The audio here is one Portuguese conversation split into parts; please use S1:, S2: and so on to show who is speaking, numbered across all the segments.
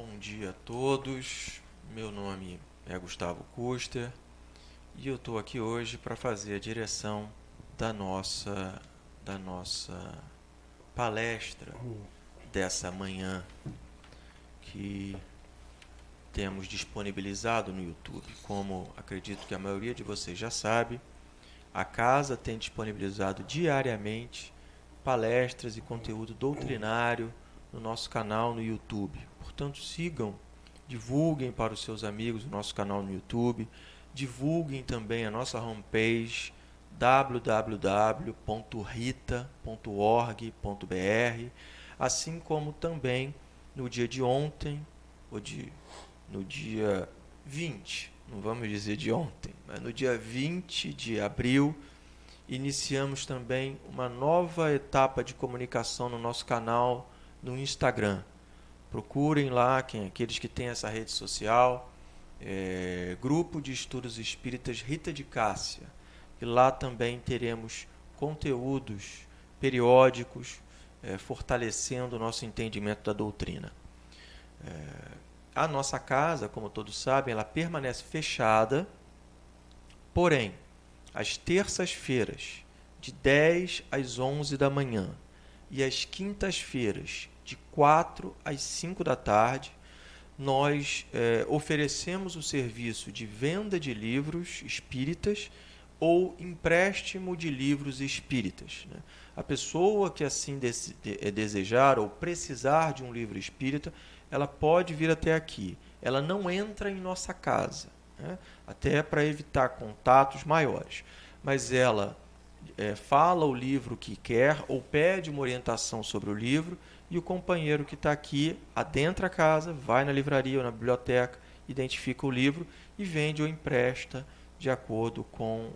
S1: Bom dia a todos, meu nome é Gustavo Custer e eu estou aqui hoje para fazer a direção da nossa palestra dessa manhã que temos disponibilizado no YouTube. Como acredito que a maioria de vocês já sabe, a casa tem disponibilizado diariamente palestras e conteúdo doutrinário no nosso canal no YouTube. Portanto, sigam, divulguem para os seus amigos o nosso canal no YouTube, divulguem também a nossa homepage www.rita.org.br, assim como também no dia de ontem, no dia 20, não vamos dizer de ontem, mas no dia 20 de abril, iniciamos também uma nova etapa de comunicação no nosso canal no Instagram. Procurem lá, aqueles que têm essa rede social, Grupo de Estudos Espíritas Rita de Cássia. E lá também teremos conteúdos periódicos fortalecendo o nosso entendimento da doutrina. A nossa casa, como todos sabem, ela permanece fechada, porém, às terças-feiras, de 10 às 11 da manhã, e às quintas-feiras, de 4 às 5 da tarde, nós oferecemos o serviço de venda de livros espíritas ou empréstimo de livros espíritas, né? A pessoa que assim desejar ou precisar de um livro espírita, ela pode vir até aqui. Ela não entra em nossa casa, né? Até para evitar contatos maiores. Mas ela fala o livro que quer ou pede uma orientação sobre o livro e o companheiro que está aqui adentra a casa, vai na livraria ou na biblioteca, identifica o livro e vende ou empresta de acordo com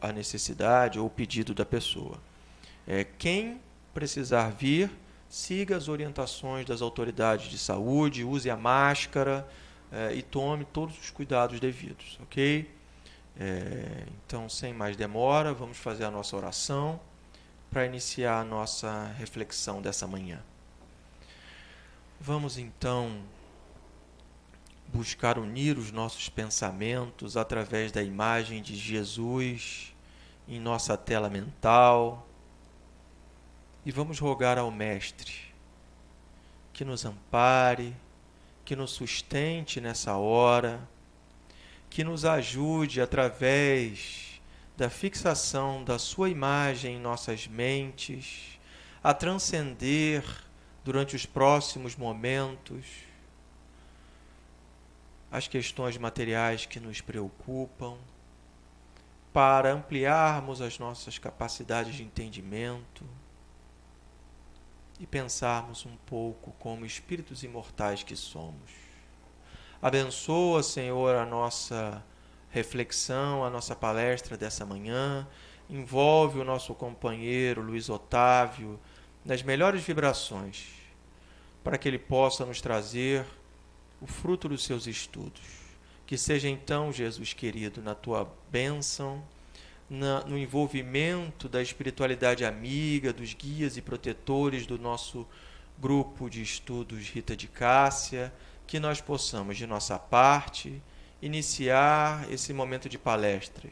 S1: a necessidade ou o pedido da pessoa. Quem precisar vir, siga as orientações das autoridades de saúde, use a máscara e tome todos os cuidados devidos, ok? Então, sem mais demora, vamos fazer a nossa oração para iniciar a nossa reflexão dessa manhã. Vamos então buscar unir os nossos pensamentos através da imagem de Jesus em nossa tela mental e vamos rogar ao Mestre que nos ampare, que nos sustente nessa hora, que nos ajude através da fixação da sua imagem em nossas mentes a transcender durante os próximos momentos as questões materiais que nos preocupam, para ampliarmos as nossas capacidades de entendimento e pensarmos um pouco como espíritos imortais que somos. Abençoa, Senhor, a nossa reflexão, a nossa palestra dessa manhã. Envolve o nosso companheiro Luiz Otávio nas melhores vibrações, para que ele possa nos trazer o fruto dos seus estudos. Que seja então, Jesus querido, na tua bênção, no envolvimento da espiritualidade amiga, dos guias e protetores do nosso grupo de estudos Rita de Cássia, que nós possamos, de nossa parte, iniciar esse momento de palestra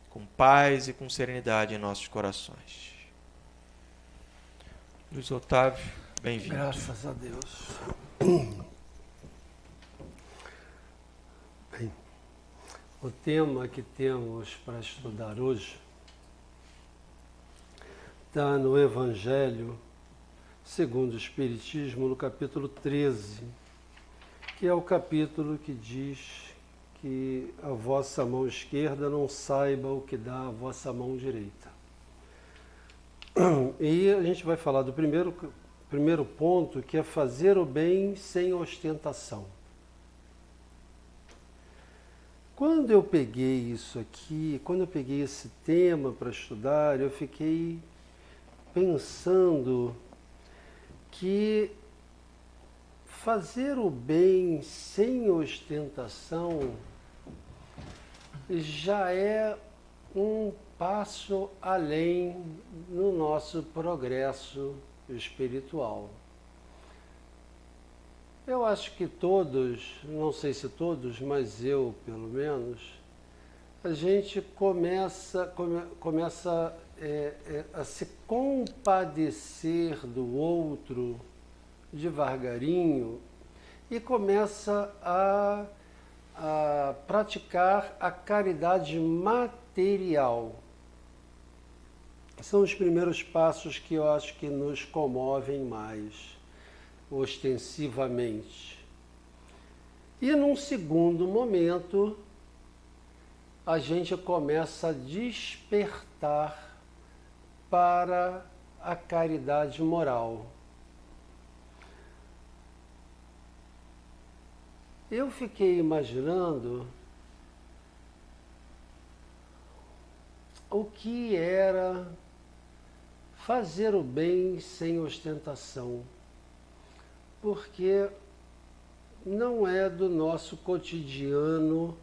S1: com paz e com serenidade em nossos corações. Luiz Otávio, bem-vindo.
S2: Graças a Deus. Bem, o tema que temos para estudar hoje está no Evangelho segundo o Espiritismo, no capítulo 13, que é o capítulo que diz que a vossa mão esquerda não saiba o que dá a vossa mão direita. E a gente vai falar do primeiro ponto, que é fazer o bem sem ostentação. Quando eu peguei isso aqui, quando eu peguei esse tema para estudar, eu fiquei pensando que fazer o bem sem ostentação já é um passo além no nosso progresso espiritual. Eu acho que todos, não sei se todos, mas eu pelo menos, a gente começa a se compadecer do outro devagarinho e começa a praticar a caridade material. São os primeiros passos que eu acho que nos comovem mais, ostensivamente. E num segundo momento, a gente começa a despertar para a caridade moral. Eu fiquei imaginando o que era fazer o bem sem ostentação, porque não é do nosso cotidiano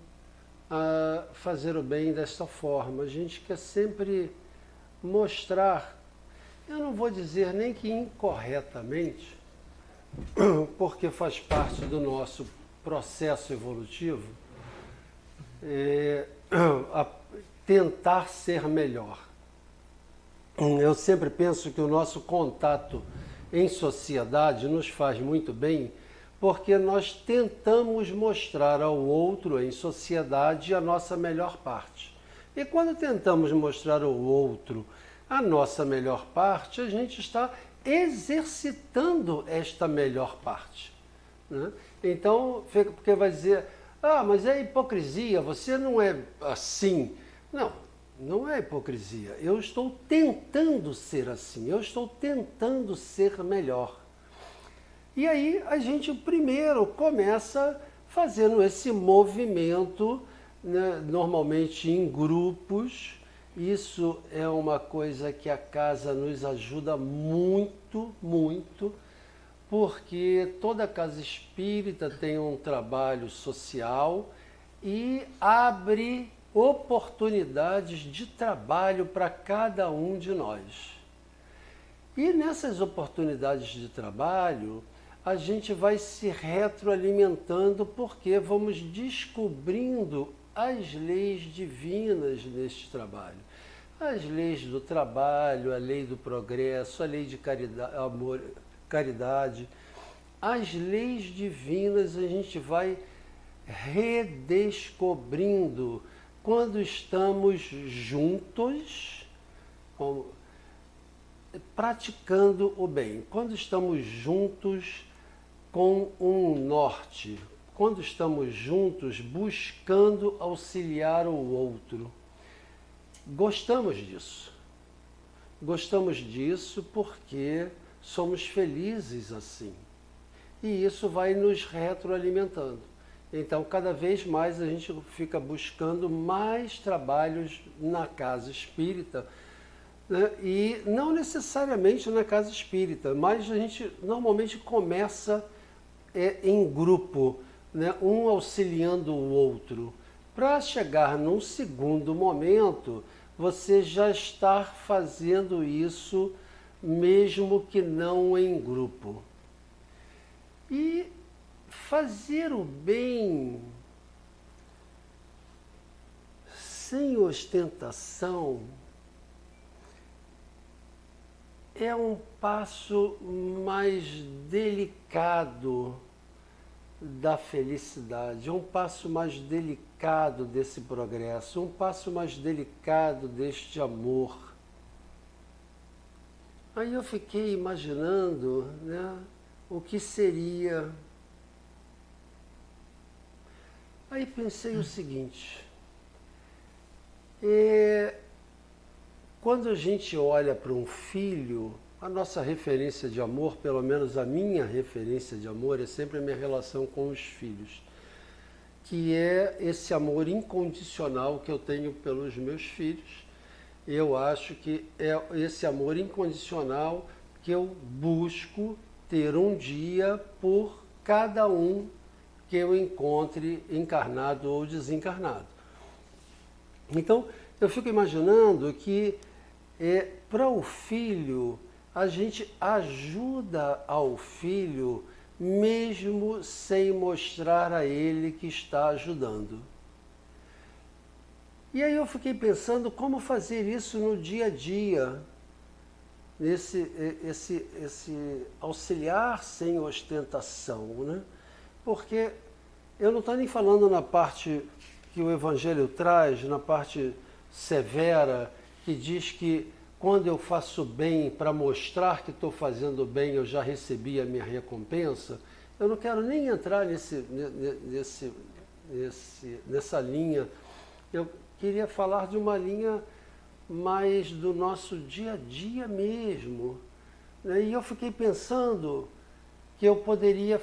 S2: fazer o bem desta forma. A gente quer sempre mostrar, eu não vou dizer nem que incorretamente, porque faz parte do nosso processo evolutivo, a tentar ser melhor. Eu sempre penso que o nosso contato em sociedade nos faz muito bem, porque nós tentamos mostrar ao outro em sociedade a nossa melhor parte. E quando tentamos mostrar ao outro a nossa melhor parte, a gente está exercitando esta melhor parte, né? Então, porque vai dizer, mas é hipocrisia, você não é assim. Não, não é hipocrisia. Eu estou tentando ser assim, eu estou tentando ser melhor. E aí a gente primeiro começa fazendo esse movimento, né, normalmente em grupos. Isso é uma coisa que a casa nos ajuda muito, muito, porque toda casa espírita tem um trabalho social e abre oportunidades de trabalho para cada um de nós. E nessas oportunidades de trabalho, a gente vai se retroalimentando porque vamos descobrindo as leis divinas neste trabalho. As leis do trabalho, a lei do progresso, a lei de caridade, amor, caridade. As leis divinas a gente vai redescobrindo quando estamos juntos, praticando o bem, quando estamos juntos com um norte, quando estamos juntos buscando auxiliar o outro. Gostamos disso. Gostamos disso porque somos felizes assim. E isso vai nos retroalimentando. Então, cada vez mais a gente fica buscando mais trabalhos na casa espírita, né? E não necessariamente na casa espírita, mas a gente normalmente começa em grupo, né? Um auxiliando o outro. Para chegar num segundo momento, você já está fazendo isso, mesmo que não em grupo. E fazer o bem sem ostentação é um passo mais delicado da felicidade, é um passo mais delicado desse progresso, um passo mais delicado deste amor. Aí eu fiquei imaginando, né, o que seria. Aí pensei o seguinte, quando a gente olha para um filho, a nossa referência de amor, pelo menos a minha referência de amor, é sempre a minha relação com os filhos, que é esse amor incondicional que eu tenho pelos meus filhos. Eu acho que é esse amor incondicional que eu busco ter um dia por cada um que eu encontre, encarnado ou desencarnado. Então, eu fico imaginando que para o filho, a gente ajuda ao filho mesmo sem mostrar a ele que está ajudando. E aí eu fiquei pensando como fazer isso no dia a dia, esse auxiliar sem ostentação, né? Porque eu não estou nem falando na parte que o Evangelho traz, na parte severa, que diz que quando eu faço bem para mostrar que estou fazendo bem, eu já recebi a minha recompensa. Eu não quero nem entrar nessa linha. Eu queria falar de uma linha mais do nosso dia a dia mesmo. E eu fiquei pensando que eu poderia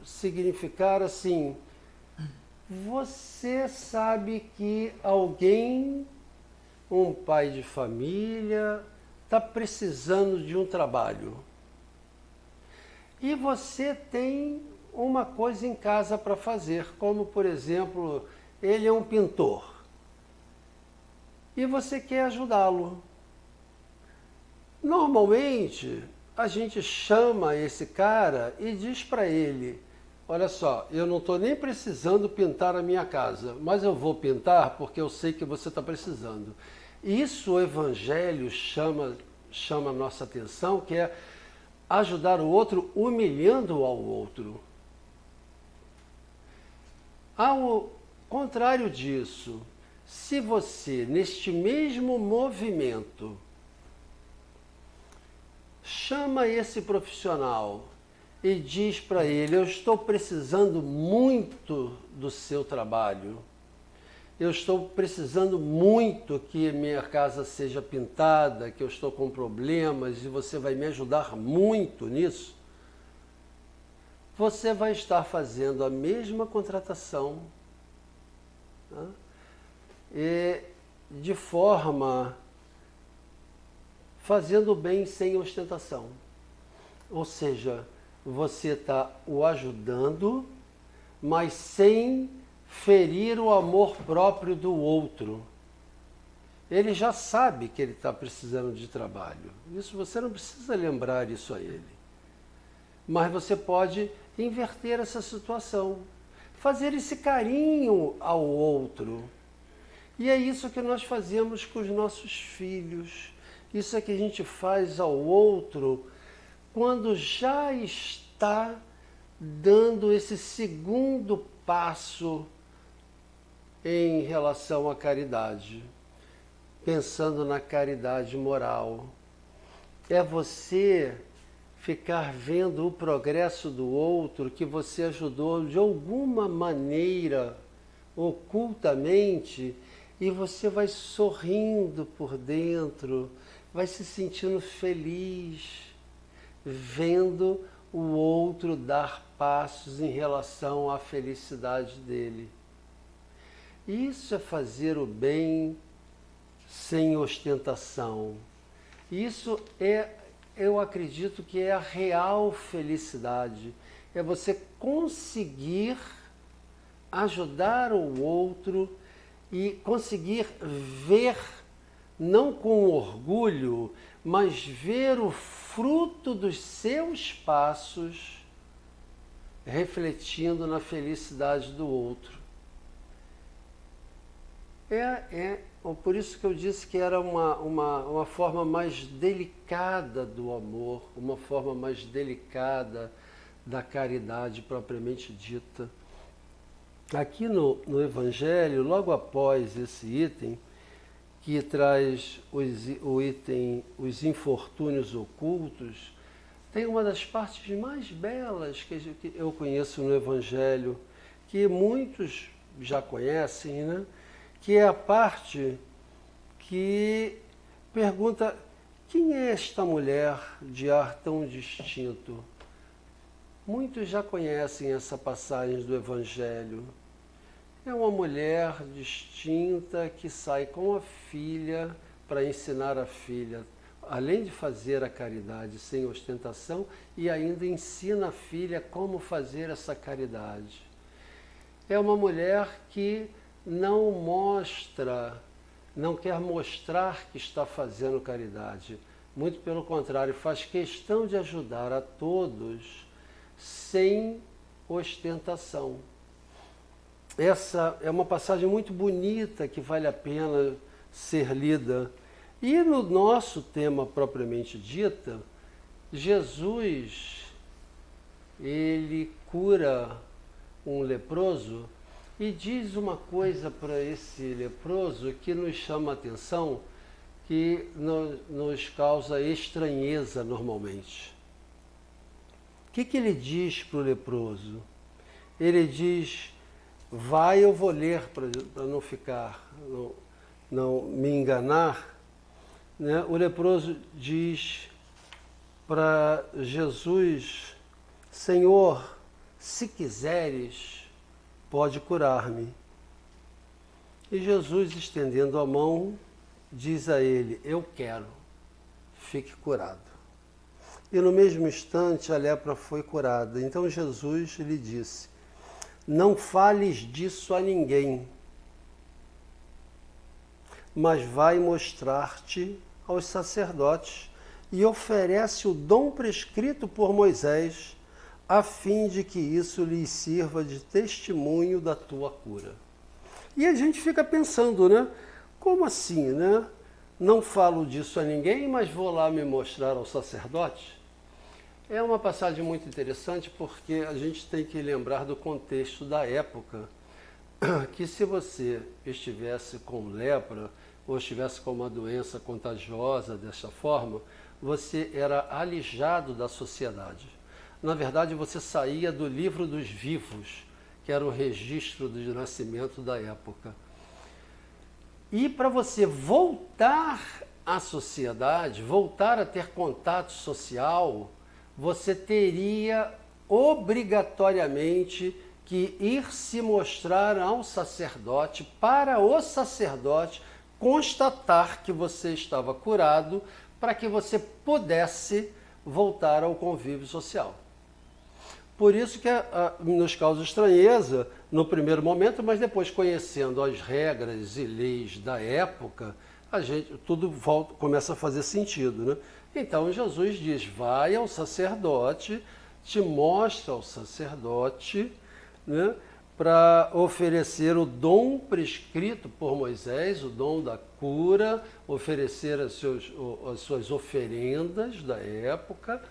S2: significar assim: você sabe que alguém, um pai de família, está precisando de um trabalho. E você tem uma coisa em casa para fazer, como por exemplo, ele é um pintor. E você quer ajudá-lo. Normalmente, a gente chama esse cara e diz para ele: olha só, eu não estou nem precisando pintar a minha casa, mas eu vou pintar porque eu sei que você está precisando. Isso o Evangelho chama a nossa atenção, que é ajudar o outro humilhando ao outro. Ao contrário disso, se você, neste mesmo movimento, chama esse profissional e diz para ele: eu estou precisando muito do seu trabalho, eu estou precisando muito que minha casa seja pintada, que eu estou com problemas e você vai me ajudar muito nisso, você vai estar fazendo a mesma contratação, né? E de forma fazendo bem sem ostentação. Ou seja, você está o ajudando, mas sem ferir o amor próprio do outro. Ele já sabe que ele está precisando de trabalho. Isso você não precisa lembrar isso a ele. Mas você pode inverter essa situação, fazer esse carinho ao outro. E é isso que nós fazemos com os nossos filhos. Isso é que a gente faz ao outro quando já está dando esse segundo passo em relação à caridade, pensando na caridade moral. É você ficar vendo o progresso do outro que você ajudou de alguma maneira, ocultamente, e você vai sorrindo por dentro, vai se sentindo feliz, vendo o outro dar passos em relação à felicidade dele. Isso é fazer o bem sem ostentação. Isso é, eu acredito que é a real felicidade. É você conseguir ajudar o outro e conseguir ver, não com orgulho, mas ver o fruto dos seus passos refletindo na felicidade do outro. Por isso que eu disse que era uma forma mais delicada do amor, uma forma mais delicada da caridade propriamente dita. Aqui no Evangelho, logo após esse item, que traz o item os infortúnios ocultos, tem uma das partes mais belas que eu conheço no Evangelho, que muitos já conhecem, né? Que é a parte que pergunta: quem é esta mulher de ar tão distinto? Muitos já conhecem essa passagem do Evangelho. É uma mulher distinta que sai com a filha para ensinar a filha, além de fazer a caridade sem ostentação, e ainda ensina a filha como fazer essa caridade. É uma mulher que não quer mostrar que está fazendo caridade. Muito pelo contrário, faz questão de ajudar a todos sem ostentação. Essa é uma passagem muito bonita que vale a pena ser lida. E no nosso tema propriamente dito, Jesus, ele cura um leproso e diz uma coisa para esse leproso que nos chama a atenção, que nos causa estranheza normalmente. O que ele diz para o leproso? Ele diz, vai, eu vou ler para não me enganar, né? O leproso diz para Jesus, Senhor, se quiseres, pode curar-me. E Jesus, estendendo a mão, diz a ele, eu quero, fique curado. E no mesmo instante a lepra foi curada. Então Jesus lhe disse, não fales disso a ninguém, mas vai mostrar-te aos sacerdotes e oferece o dom prescrito por Moisés, a fim de que isso lhes sirva de testemunho da tua cura. E a gente fica pensando, né? Como assim, né? Não falo disso a ninguém, mas vou lá me mostrar ao sacerdote? É uma passagem muito interessante porque a gente tem que lembrar do contexto da época, que se você estivesse com lepra ou estivesse com uma doença contagiosa dessa forma, você era alijado da sociedade. Na verdade, você saía do livro dos vivos, que era o registro do nascimento da época. E para você voltar à sociedade, voltar a ter contato social, você teria obrigatoriamente que ir se mostrar ao sacerdote, para o sacerdote constatar que você estava curado, para que você pudesse voltar ao convívio social. Por isso que nos causa estranheza no primeiro momento, mas depois, conhecendo as regras e leis da época, tudo começa a fazer sentido, né? Então Jesus diz, vai ao sacerdote, te mostra ao sacerdote, né, para oferecer o dom prescrito por Moisés, o dom da cura, oferecer as suas oferendas da época,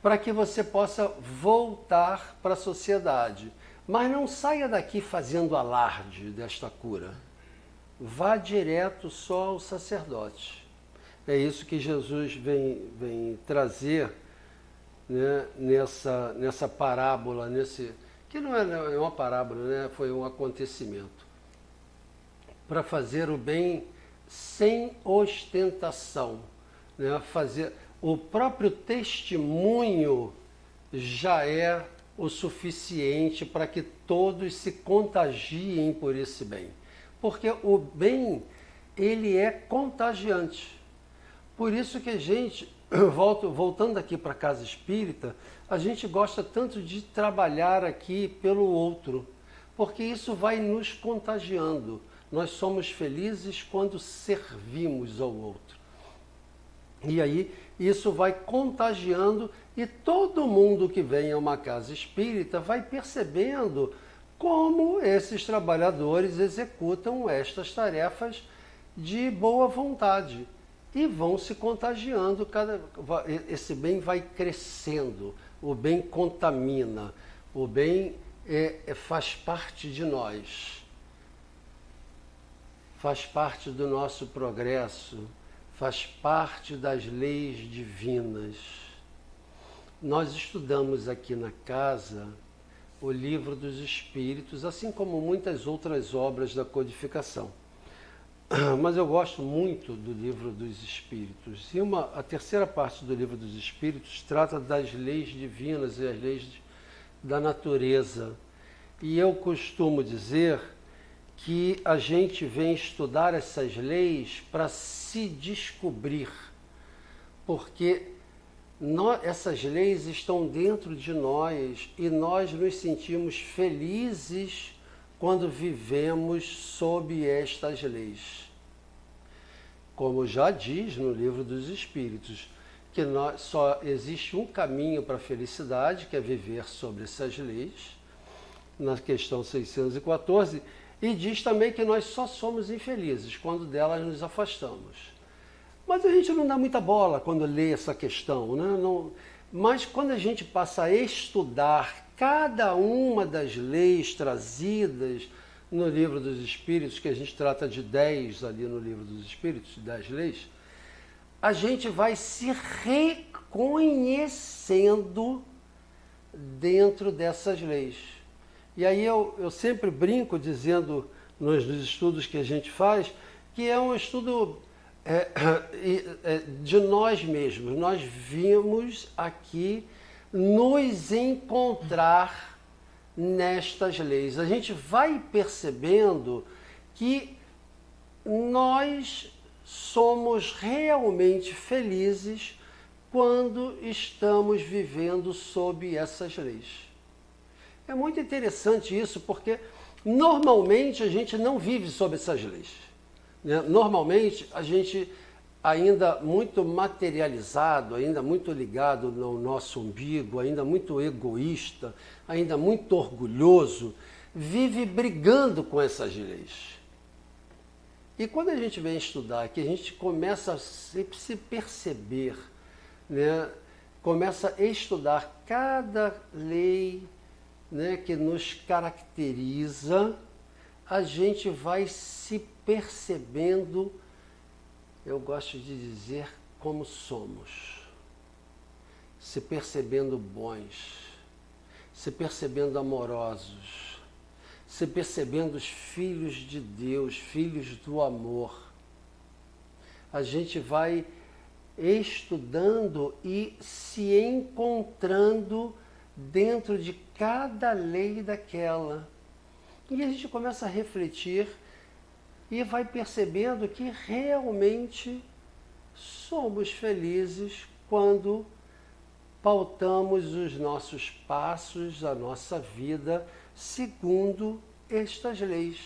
S2: para que você possa voltar para a sociedade. Mas não saia daqui fazendo alarde desta cura. Vá direto só ao sacerdote. É isso que Jesus vem trazer, né, nessa parábola, que não é uma parábola, né, foi um acontecimento. Para fazer o bem sem ostentação, né, o próprio testemunho já é o suficiente para que todos se contagiem por esse bem. Porque o bem, ele é contagiante. Por isso que a gente, voltando aqui para a casa espírita, a gente gosta tanto de trabalhar aqui pelo outro, porque isso vai nos contagiando. Nós somos felizes quando servimos ao outro. E aí isso vai contagiando e todo mundo que vem a uma casa espírita vai percebendo como esses trabalhadores executam estas tarefas de boa vontade. E vão se contagiando, esse bem vai crescendo, o bem contamina, o bem faz parte de nós, faz parte do nosso progresso, faz parte das leis divinas. Nós estudamos aqui na casa o Livro dos Espíritos, assim como muitas outras obras da codificação. Mas eu gosto muito do Livro dos Espíritos. E a terceira parte do Livro dos Espíritos trata das leis divinas e as leis da natureza. E eu costumo dizer que a gente vem estudar essas leis para se descobrir, porque essas leis estão dentro de nós e nós nos sentimos felizes quando vivemos sob estas leis. Como já diz no Livro dos Espíritos, que só existe um caminho para a felicidade, que é viver sobre essas leis, na questão 614, e diz também que nós só somos infelizes quando delas nos afastamos. Mas a gente não dá muita bola quando lê essa questão, né? Não, mas quando a gente passa a estudar cada uma das leis trazidas no Livro dos Espíritos, que a gente trata de 10 ali no Livro dos Espíritos, 10 leis, a gente vai se reconhecendo dentro dessas leis. E aí eu sempre brinco dizendo nos estudos que a gente faz que é um estudo de nós mesmos. Nós vimos aqui nos encontrar nestas leis. A gente vai percebendo que nós somos realmente felizes quando estamos vivendo sob essas leis. É muito interessante isso, porque normalmente a gente não vive sob essas leis, né? Normalmente a gente, ainda muito materializado, ainda muito ligado no nosso umbigo, ainda muito egoísta, ainda muito orgulhoso, vive brigando com essas leis. E quando a gente vem estudar, que a gente começa a se perceber, né? Começa a estudar cada lei, né, que nos caracteriza, a gente vai se percebendo, eu gosto de dizer, como somos. Se percebendo bons, se percebendo amorosos, se percebendo os filhos de Deus, filhos do amor. A gente vai estudando e se encontrando dentro de cada lei daquela. E a gente começa a refletir e vai percebendo que realmente somos felizes quando pautamos os nossos passos, a nossa vida, segundo estas leis.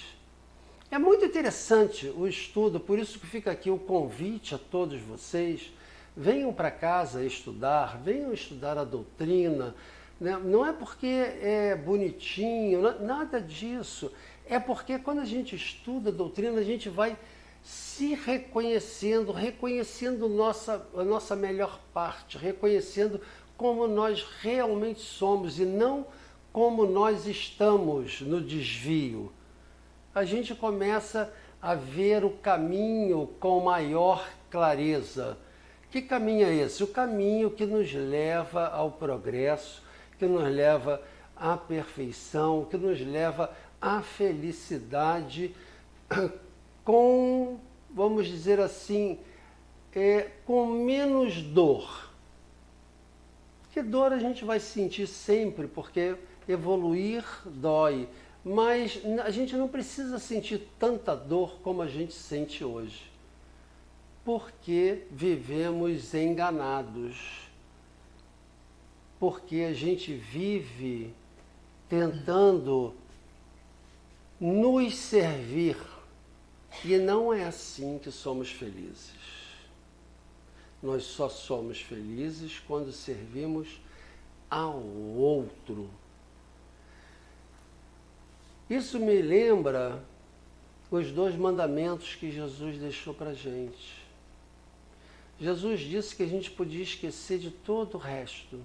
S2: É muito interessante o estudo, por isso que fica aqui o convite a todos vocês. Venham para casa estudar, venham estudar a doutrina. Não é porque é bonitinho, nada disso. É porque quando a gente estuda a doutrina, a gente vai se reconhecendo, a nossa melhor parte, reconhecendo como nós realmente somos e não como nós estamos no desvio. A gente começa a ver o caminho com maior clareza. Que caminho é esse? O caminho que nos leva ao progresso, que nos leva à perfeição, que nos leva à felicidade com, vamos dizer assim, com menos dor. Porque dor a gente vai sentir sempre, porque evoluir dói, mas a gente não precisa sentir tanta dor como a gente sente hoje, porque vivemos enganados. Porque a gente vive tentando nos servir e não é assim que somos felizes. Nós só somos felizes quando servimos ao outro. Isso me lembra os 2 mandamentos que Jesus deixou para a gente. Jesus disse que a gente podia esquecer de todo o resto,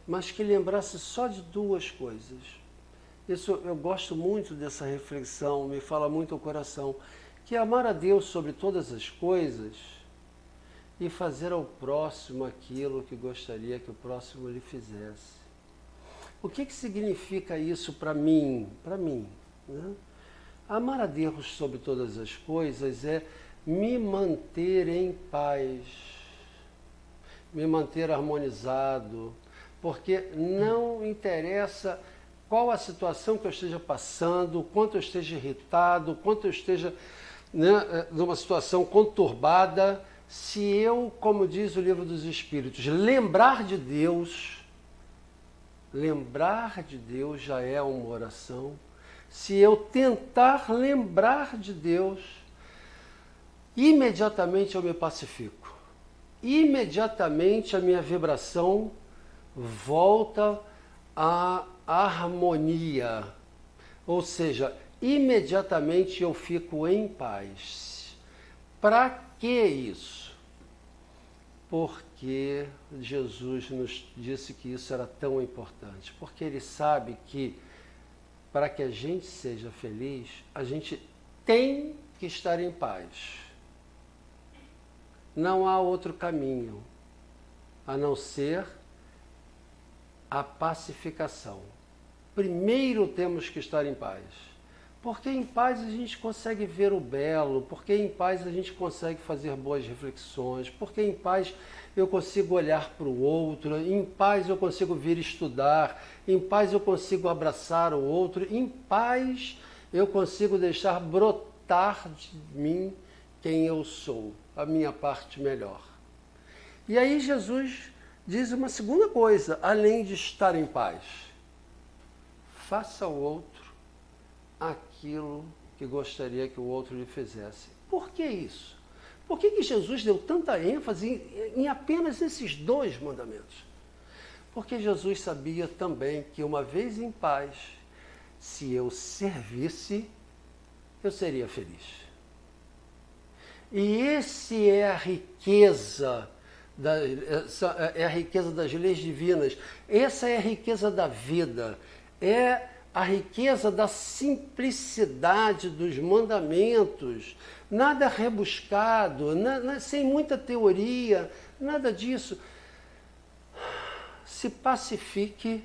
S2: mas que lembrasse só de 2 coisas. Isso, eu gosto muito dessa reflexão, me fala muito ao coração, que é amar a Deus sobre todas as coisas e fazer ao próximo aquilo que gostaria que o próximo lhe fizesse. O que significa isso para mim? Para mim, né? Amar a Deus sobre todas as coisas é me manter em paz, me manter harmonizado, porque não interessa qual a situação que eu esteja passando, o quanto eu esteja irritado, o quanto eu esteja, né, numa situação conturbada, se eu, como diz o Livro dos Espíritos, lembrar de Deus já é uma oração. Se eu tentar lembrar de Deus, imediatamente eu me pacifico. imediatamente a minha vibração volta à harmonia. Ou seja, imediatamente eu fico em paz. Para que isso? Porque Jesus nos disse que isso era tão importante. Porque Ele sabe que para que a gente seja feliz, a gente tem que estar em paz. Não há outro caminho a não ser a pacificação. Primeiro temos que estar em paz. Porque em paz a gente consegue ver o belo, porque em paz a gente consegue fazer boas reflexões, porque em paz eu consigo olhar para o outro, em paz eu consigo vir estudar, em paz eu consigo abraçar o outro, em paz eu consigo deixar brotar de mim quem eu sou, a minha parte melhor. E aí Jesus diz uma segunda coisa, além de estar em paz. Faça ao outro aquilo que gostaria que o outro lhe fizesse. Por que isso? Por que Jesus deu tanta ênfase em apenas esses 2 mandamentos? Porque Jesus sabia também que uma vez em paz, se eu servisse, eu seria feliz. E esse é a riqueza das leis divinas, essa é a riqueza da vida, é a riqueza da simplicidade dos mandamentos, nada rebuscado, sem muita teoria, nada disso. Se pacifique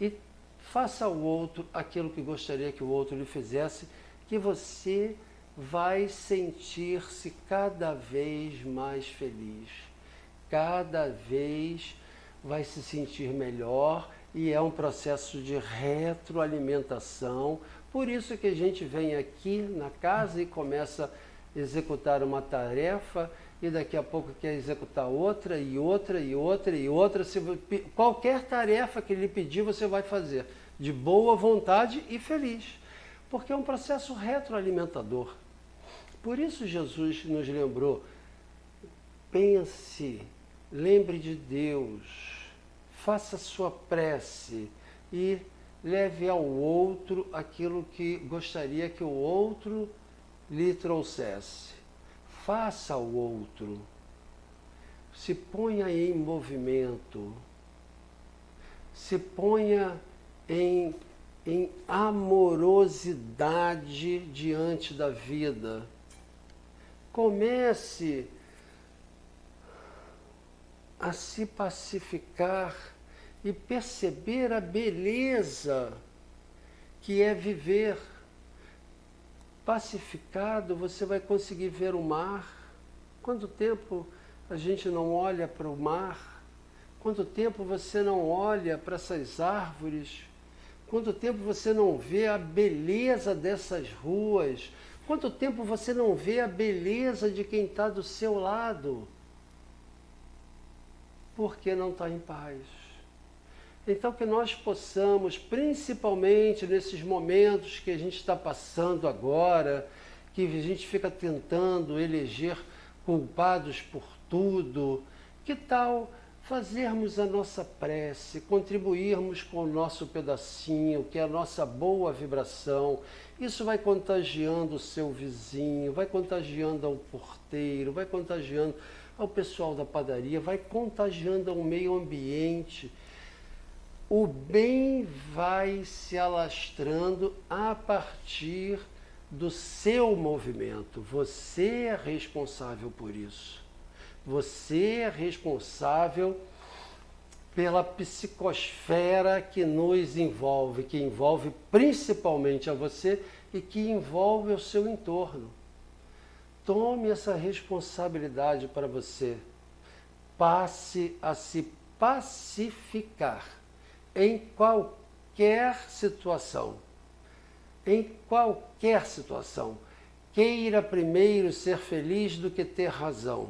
S2: e faça ao outro aquilo que gostaria que o outro lhe fizesse, que você vai sentir-se cada vez mais feliz, cada vez vai se sentir melhor. E é um processo de retroalimentação. Por isso que a gente vem aqui na casa e começa a executar uma tarefa e daqui a pouco quer executar outra e outra e outra e outra. Qualquer tarefa que ele pedir, você vai fazer de boa vontade e feliz, porque é um processo retroalimentador. Por isso Jesus nos lembrou, pense, lembre de Deus, faça sua prece e leve ao outro aquilo que gostaria que o outro lhe trouxesse. Faça ao outro. Se ponha em movimento. Se ponha em amorosidade diante da vida. Comece a se pacificar e perceber a beleza que é viver. Pacificado, você vai conseguir ver o mar. Quanto tempo a gente não olha para o mar? Quanto tempo você não olha para essas árvores? Quanto tempo você não vê a beleza dessas ruas? Quanto tempo você não vê a beleza de quem está do seu lado? Porque não está em paz. Então que nós possamos, principalmente nesses momentos que a gente está passando agora, que a gente fica tentando eleger culpados por tudo, que tal fazermos a nossa prece, contribuirmos com o nosso pedacinho, que é a nossa boa vibração. Isso vai contagiando o seu vizinho, vai contagiando ao porteiro, vai contagiando ao pessoal da padaria, vai contagiando ao meio ambiente. O bem vai se alastrando a partir do seu movimento. Você é responsável por isso. Você é responsável pela psicosfera que nos envolve, que envolve principalmente a você e que envolve o seu entorno. Tome essa responsabilidade para você. Passe a se pacificar em qualquer situação. Em qualquer situação. Queira primeiro ser feliz do que ter razão.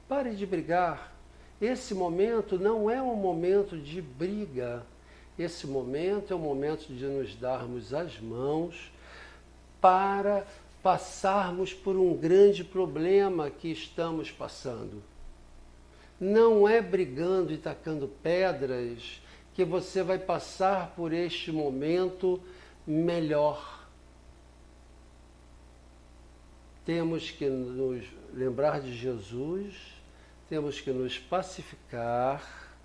S2: Pare de brigar. Esse momento não é um momento de briga. Esse momento é um momento de nos darmos as mãos para passarmos por um grande problema que estamos passando. Não é brigando e tacando pedras que você vai passar por este momento melhor. Temos que nos lembrar de Jesus, temos que nos pacificar,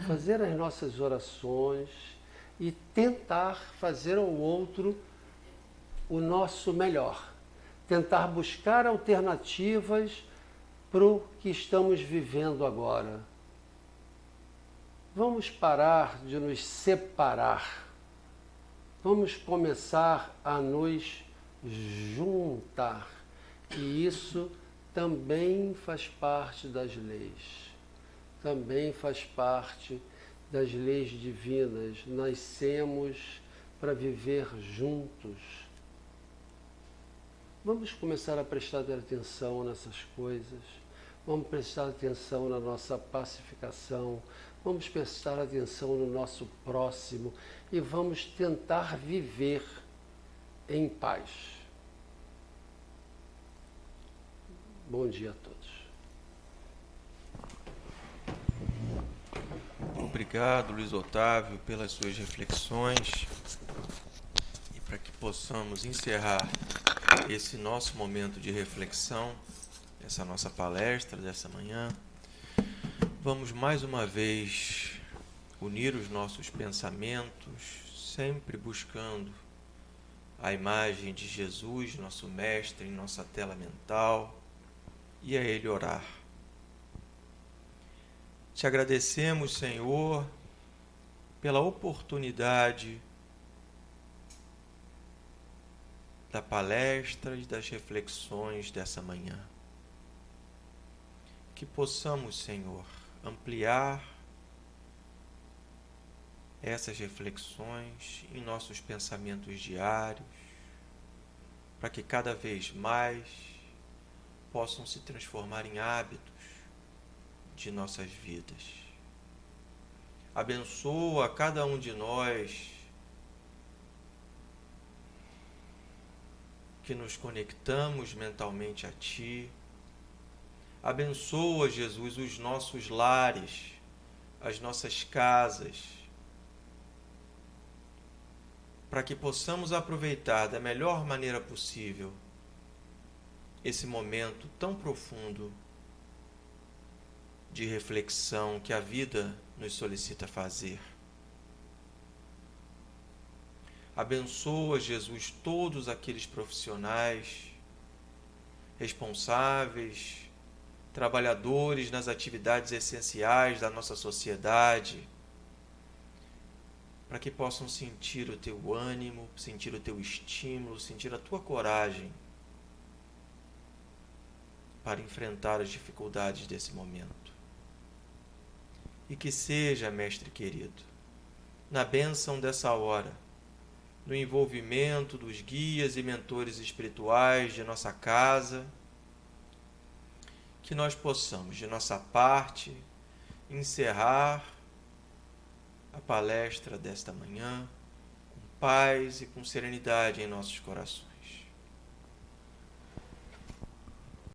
S2: fazer as nossas orações e tentar fazer ao outro o nosso melhor. Tentar buscar alternativas para o que estamos vivendo agora. Vamos parar de nos separar. Vamos começar a nos juntar. E isso também faz parte das leis. Também faz parte das leis divinas. Nascemos para viver juntos. Vamos começar a prestar atenção nessas coisas. Vamos prestar atenção na nossa pacificação. Vamos prestar atenção no nosso próximo. E vamos tentar viver em paz. Bom dia a todos.
S1: Obrigado, Luiz Otávio, pelas suas reflexões. E para que possamos encerrar esse nosso momento de reflexão, essa nossa palestra dessa manhã, vamos mais uma vez unir os nossos pensamentos, sempre buscando a imagem de Jesus, nosso Mestre, em nossa tela mental, e a Ele orar. Te agradecemos, Senhor, pela oportunidade da palestra e das reflexões dessa manhã. Que possamos, Senhor, ampliar essas reflexões em nossos pensamentos diários, para que cada vez mais possam se transformar em hábitos de nossas vidas. Abençoa cada um de nós que nos conectamos mentalmente a Ti. Abençoa, Jesus, os nossos lares, as nossas casas, para que possamos aproveitar da melhor maneira possível esse momento tão profundo de reflexão que a vida nos solicita fazer. Abençoa, Jesus, todos aqueles profissionais responsáveis, trabalhadores nas atividades essenciais da nossa sociedade, para que possam sentir o Teu ânimo, sentir o Teu estímulo, sentir a Tua coragem para enfrentar as dificuldades desse momento. E que seja, Mestre querido, na bênção dessa hora, no envolvimento dos guias e mentores espirituais de nossa casa, que nós possamos, de nossa parte, encerrar a palestra desta manhã com paz e com serenidade em nossos corações.